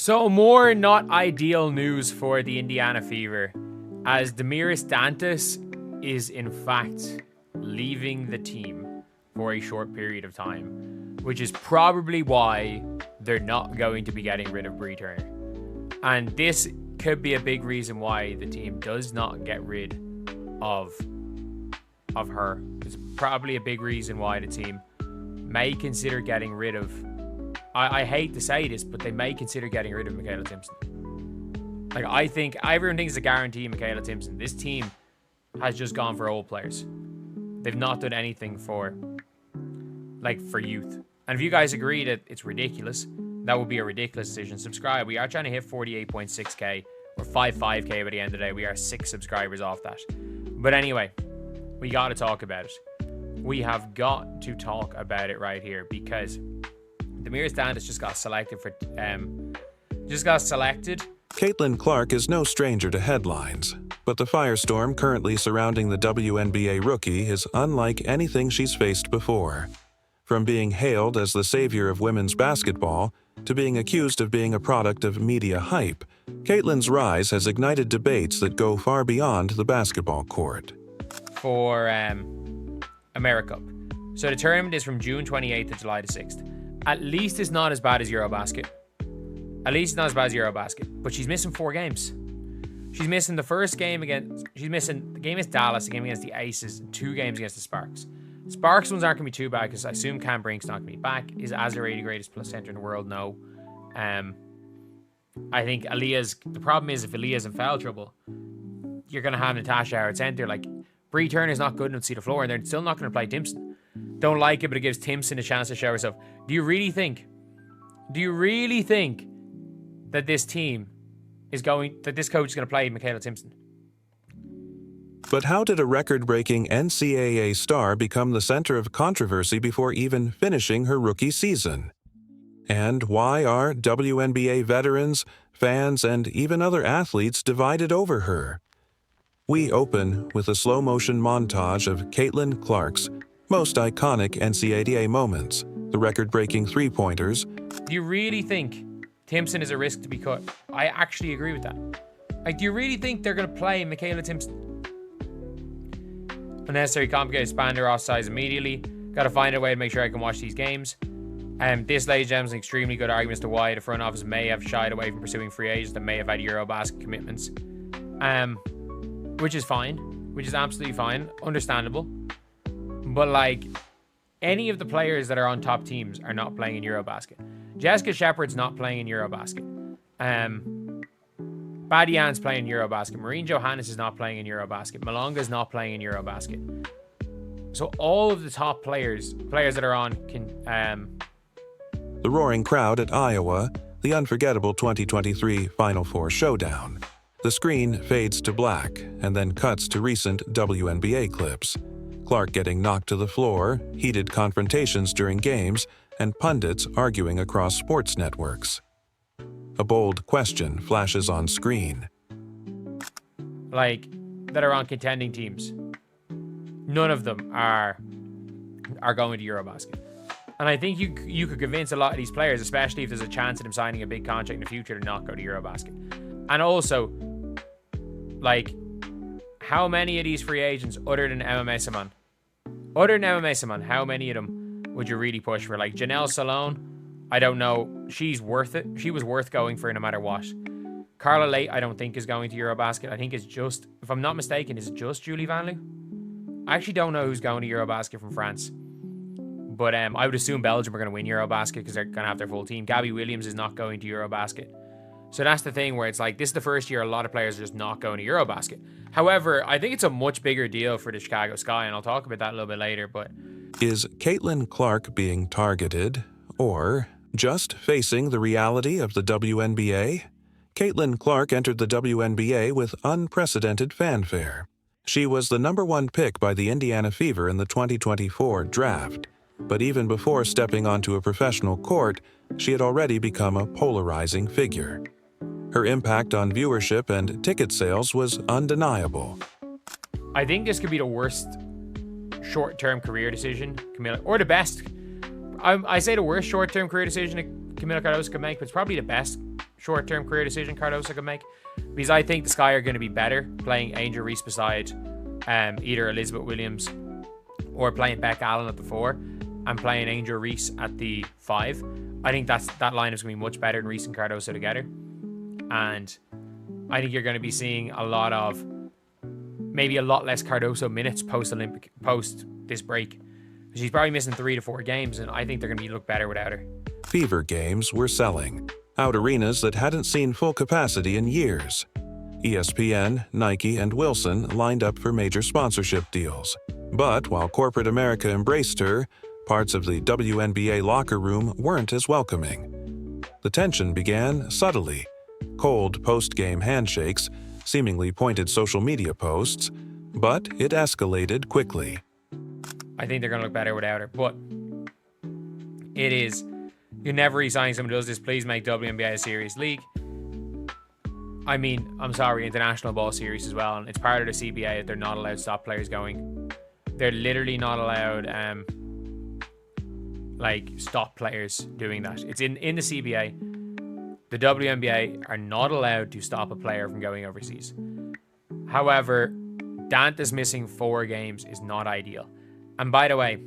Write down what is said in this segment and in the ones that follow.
So more not ideal news for the Indiana Fever, as Damiris Dantas is in fact leaving the team for a short period of time, which is probably why they're not going to be getting rid of Bree Turner. And this could be a big reason why the team does not get rid of her. It's probably a big reason why the team may consider getting rid of, I hate to say this, but they may consider getting rid of Michaela Timpson. Like, I think everyone thinks it's a guarantee Michaela Timpson. This team has just gone for old players. They've not done anything for youth. And if you guys agree that it's ridiculous, that would be a ridiculous decision. Subscribe. We are trying to hit 48.6k or 55k by the end of the day. We are 6 subscribers off that. But anyway, we got to talk about it. We have got to talk about it right here because Damiris Dantas just got selected. Caitlin Clark is no stranger to headlines, but the firestorm currently surrounding the WNBA rookie is unlike anything she's faced before. From being hailed as the savior of women's basketball to being accused of being a product of media hype, Caitlin's rise has ignited debates that go far beyond the basketball court. For AmeriCup. So the tournament is from June 28th to July the 6th. At least it's not as bad as Eurobasket. But she's missing 4 games. She's missing the first game against... She's missing the game against Dallas, the game against the Aces, and 2 games against the Sparks. Sparks ones aren't going to be too bad because I assume Cam Brink's not going to be back. Is Azurá the greatest plus center in the world? No. I think Aaliyah's... The problem is if Aaliyah's in foul trouble, you're going to have Natasha Howard center. Like, Bree Turner's not good enough to see the floor, and they're still not going to play Timpson. Don't like it, but it gives Timpson a chance to show herself. Do you really think that this team that this coach is going to play Michaela Timpson? But how did a record-breaking NCAA star become the center of controversy before even finishing her rookie season? And why are WNBA veterans, fans, and even other athletes divided over her? We open with a slow-motion montage of Caitlin Clark's most iconic NCAA moments, the record-breaking three-pointers. Do you really think Timpson is a risk to be cut? I actually agree with that. Like, do you really think they're going to play Michaela Timpson? Unnecessary, complicated, expand their roster size immediately. Got to find a way to make sure I can watch these games. This, ladies and gentlemen, is an extremely good argument as to why the front office may have shied away from pursuing free agents that may have had Eurobasket commitments. Which is fine. Which is absolutely fine. Understandable. But, like, any of the players that are on top teams are not playing in Eurobasket. Jessica Shepard's not playing in Eurobasket. Badian's playing Eurobasket. Maureen Johannes is not playing in Eurobasket. Malonga's not playing in Eurobasket. So all of the top players that are on can... The roaring crowd at Iowa, the unforgettable 2023 Final Four showdown. The screen fades to black and then cuts to recent WNBA clips. Clark getting knocked to the floor, heated confrontations during games, and pundits arguing across sports networks. A bold question flashes on screen. Like, that are on contending teams. None of them are going to Eurobasket. And I think you could convince a lot of these players, especially if there's a chance of them signing a big contract in the future, to not go to Eurobasket. And also, like, how many of these free agents, other than MMA Simon, how many of them would you really push for? Like, Janelle Salone, I don't know. She's worth it. She was worth going for no matter what. Carla Late, I don't think is going to Eurobasket. I think it's just, if I'm not mistaken, is it just Julie Vanloo? I actually don't know who's going to Eurobasket from France. But I would assume Belgium are going to win Eurobasket because they're going to have their full team. Gabby Williams is not going to Eurobasket. So that's the thing where it's like, this is the first year a lot of players are just not going to Eurobasket. However, I think it's a much bigger deal for the Chicago Sky, and I'll talk about that a little bit later. But is Caitlin Clark being targeted, or just facing the reality of the WNBA? Caitlin Clark entered the WNBA with unprecedented fanfare. She was the #1 pick by the Indiana Fever in the 2024 draft. But even before stepping onto a professional court, she had already become a polarizing figure. Her impact on viewership and ticket sales was undeniable. I think this could be the worst short-term career decision Camila, or the best. I say the worst short-term career decision Camila Cardoso could make, but it's probably the best short-term career decision Cardoso can make, because I think the Sky are going to be better playing Angel Reese beside either Elizabeth Williams or playing Beck Allen at the 4 and playing Angel Reese at the 5. I think that lineup's going to be much better than Reese and Cardoso together. And I think you're going to be seeing maybe a lot less Cardoso minutes post this break. She's probably missing 3 to 4 games, and I think they're going to look better without her. Fever games were selling out arenas that hadn't seen full capacity in years. ESPN, Nike, and Wilson lined up for major sponsorship deals. But while corporate America embraced her, parts of the WNBA locker room weren't as welcoming. The tension began subtly. Cold post-game handshakes, seemingly pointed social media posts, but it escalated quickly. I think they're going to look better without her, but you never resign someone who does this. Please make WNBA a serious league. I mean, I'm sorry, international ball series as well, and it's part of the CBA that they're not allowed to stop players going. They're literally not allowed stop players doing that. It's in the CBA. The WNBA are not allowed to stop a player from going overseas. However, Dantas missing 4 games is not ideal. And by the way,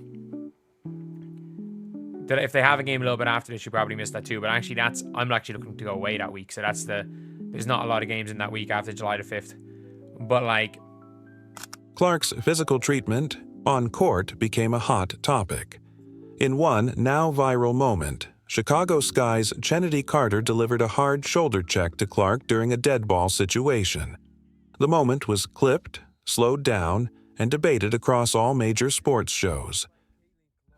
that if they have a game a little bit after this, you probably missed that too. But actually, I'm actually looking to go away that week, so there's not a lot of games in that week after July the 5th. But Clark's physical treatment on court became a hot topic. In one now viral moment, Chicago Sky's Chennedy Carter delivered a hard shoulder check to Clark during a dead ball situation. The moment was clipped, slowed down, and debated across all major sports shows.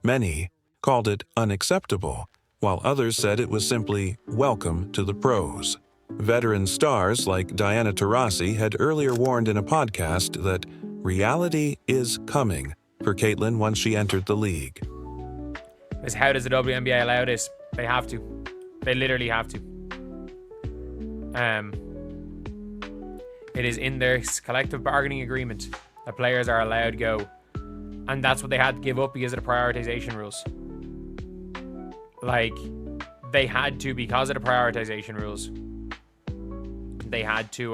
Many called it unacceptable, while others said it was simply welcome to the pros. Veteran stars like Diana Taurasi had earlier warned in a podcast that reality is coming for Caitlin once she entered the league. Because how does the WNBA allow this? They have to. They literally have to. It is in their collective bargaining agreement that players are allowed to go. And that's what they had to give up because of the prioritization rules. They had to, because of the prioritization rules, they had to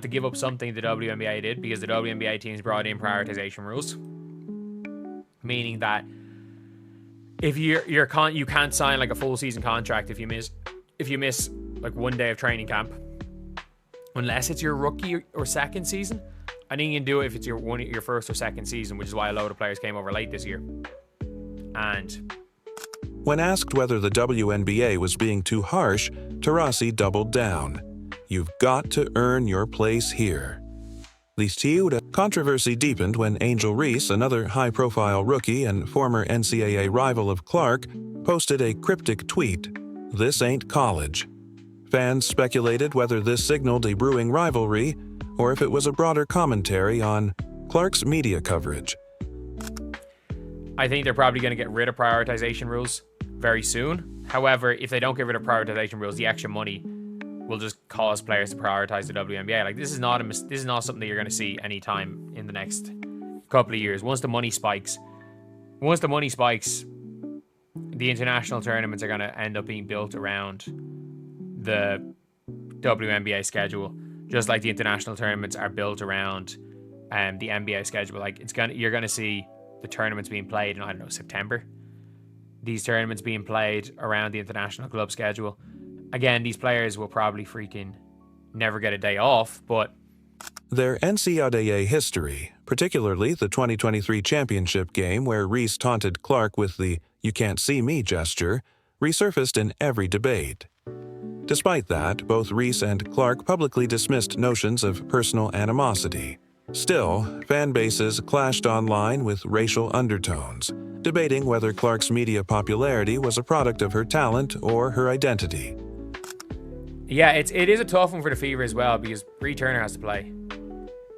give up something the WNBA did, because the WNBA teams brought in prioritization rules, meaning that if you can't sign a full season contract if you miss 1 day of training camp, unless it's your rookie or second season. I think you can do it if it's your first or second season, which is why a load of players came over late this year. And when asked whether the WNBA was being too harsh, Taurasi doubled down. You've got to earn your place here. The controversy deepened when Angel Reese, another high-profile rookie and former NCAA rival of Clark, posted a cryptic tweet, "This ain't college." Fans speculated whether this signaled a brewing rivalry or if it was a broader commentary on Clark's media coverage. I think they're probably going to get rid of prioritization rules very soon. However, if they don't get rid of prioritization rules, the extra money will just cause players to prioritize the WNBA. This is not something that you're going to see anytime in the next couple of years. Once the money spikes, the international tournaments are going to end up being built around the WNBA schedule, just like the international tournaments are built around the NBA schedule. You're going to see the tournaments being played in, September. These tournaments being played around the international club schedule. Again, these players will probably freaking never get a day off, but their NCAA history, particularly the 2023 championship game where Reese taunted Clark with the "you can't see me" gesture, resurfaced in every debate. Despite that, both Reese and Clark publicly dismissed notions of personal animosity. Still, fan bases clashed online with racial undertones, debating whether Clark's media popularity was a product of her talent or her identity. Yeah, it is a tough one for the Fever as well, because Bree Turner has to play.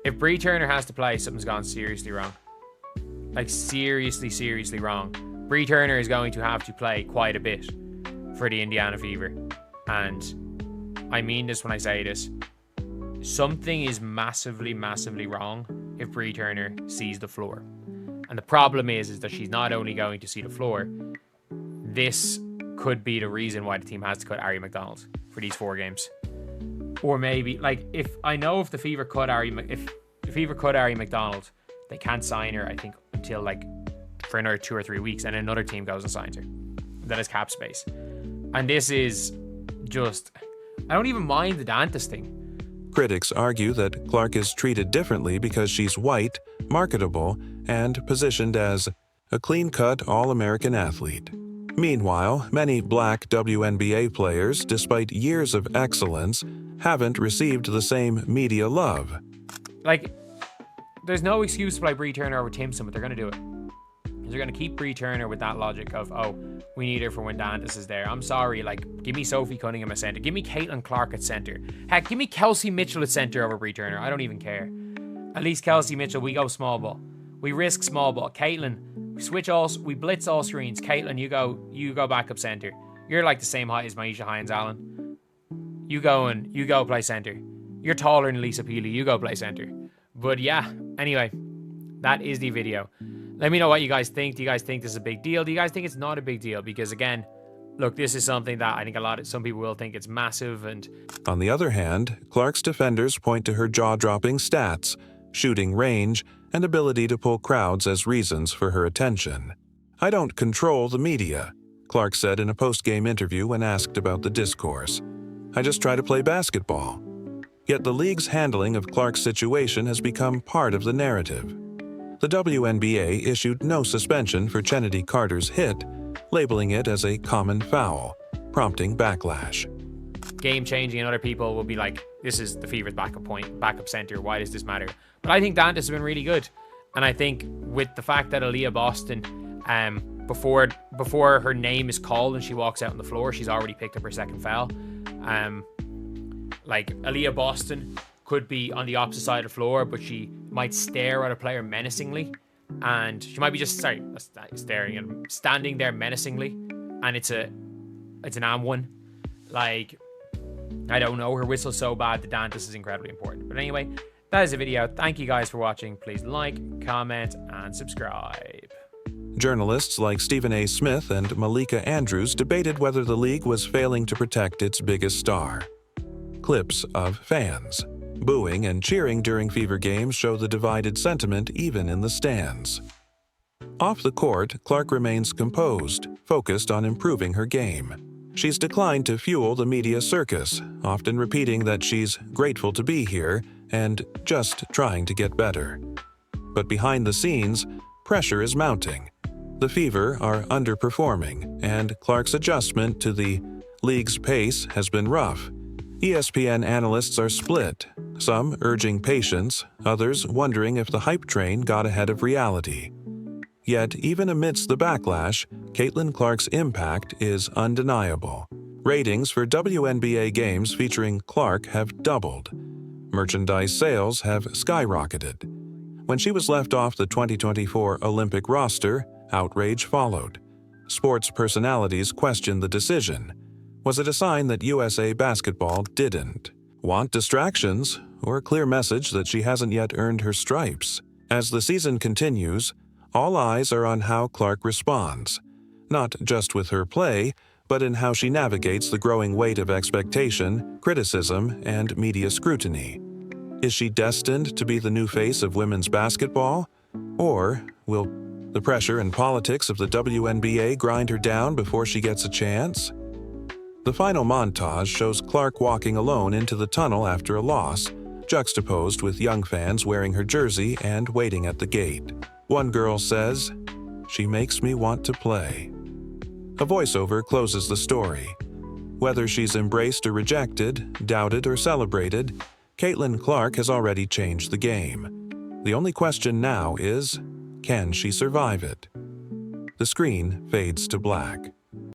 If Bree Turner has to play, something's gone seriously wrong. Seriously wrong. Bree Turner is going to have to play quite a bit for the Indiana Fever. And I mean this when I say this. Something is massively wrong if Bree Turner sees the floor. And the problem is that she's not only going to see the floor, this could be the reason why the team has to cut Ari McDonald for these 4 games. Or maybe, like, if the Fever cut Ari McDonald, they can't sign her, I think, until like for another 2 or 3 weeks, and another team goes and signs her. That is cap space. And this is just, I don't even mind the Dantas thing. Critics argue that Clark is treated differently because she's white, marketable, and positioned as a clean-cut All-American athlete. Meanwhile, many black WNBA players, despite years of excellence, haven't received the same media love. Like, there's no excuse to play Bree Turner over Timpson, but they're going to do it. They're going to keep Bree Turner with that logic of, oh, we need her for when Dantas is there. I'm sorry, like, give me Sophie Cunningham at center. Give me Caitlin Clark at center. Heck, give me Kelsey Mitchell at center over Bree Turner. I don't even care. At least Kelsey Mitchell, we go small ball. We risk small ball. Caitlin, we blitz all screens. Caitlin, you go back up center. You're like the same height as Maisha Hines-Allen. You go play center. You're taller than Lisa Peely. You go play center. But yeah, anyway, that is the video. Let me know what you guys think. Do you guys think this is a big deal? Do you guys think it's not a big deal? Because again, look, this is something that I think some people will think it's massive. And on the other hand, Clark's defenders point to her jaw-dropping stats, shooting range, and ability to pull crowds as reasons for her attention. "I don't control the media," Clark said in a post-game interview when asked about the discourse. "I just try to play basketball." Yet the league's handling of Clark's situation has become part of the narrative. The WNBA issued no suspension for Chennedy Carter's hit, labeling it as a common foul, prompting backlash. Game-changing, and other people will be like, this is the Fever's backup center. Why does this matter? But I think Dantas has been really good. And I think with the fact that Aaliyah Boston, before her name is called and she walks out on the floor, she's already picked up her second foul. Like, Aaliyah Boston could be on the opposite side of the floor, but she might stare at a player menacingly, and she might be just staring and standing there menacingly, and it's an and one. Like, I don't know, her whistle's so bad that Dantas is incredibly important. But anyway, that is the video. Thank you guys for watching. Please like, comment, and subscribe. Journalists like Stephen A. Smith and Malika Andrews debated whether the league was failing to protect its biggest star. Clips of fans booing and cheering during Fever games show the divided sentiment even in the stands. Off the court, Clark remains composed, focused on improving her game. She's declined to fuel the media circus, often repeating that she's grateful to be here and just trying to get better. But behind the scenes, pressure is mounting. The Fever are underperforming, and Clark's adjustment to the league's pace has been rough. ESPN analysts are split, some urging patience, others wondering if the hype train got ahead of reality. Yet, even amidst the backlash, Caitlin Clark's impact is undeniable. Ratings for WNBA games featuring Clark have doubled. Merchandise sales have skyrocketed. When she was left off the 2024 Olympic roster, outrage followed. Sports personalities questioned the decision. Was it a sign that USA basketball didn't want distractions, or a clear message that she hasn't yet earned her stripes? As the season continues, all eyes are on how Clark responds, not just with her play, but in how she navigates the growing weight of expectation, criticism, and media scrutiny. Is she destined to be the new face of women's basketball? Or will the pressure and politics of the WNBA grind her down before she gets a chance? The final montage shows Clark walking alone into the tunnel after a loss, juxtaposed with young fans wearing her jersey and waiting at the gate. One girl says, "She makes me want to play." A voiceover closes the story. Whether she's embraced or rejected, doubted or celebrated, Caitlin Clark has already changed the game. The only question now is, can she survive it? The screen fades to black.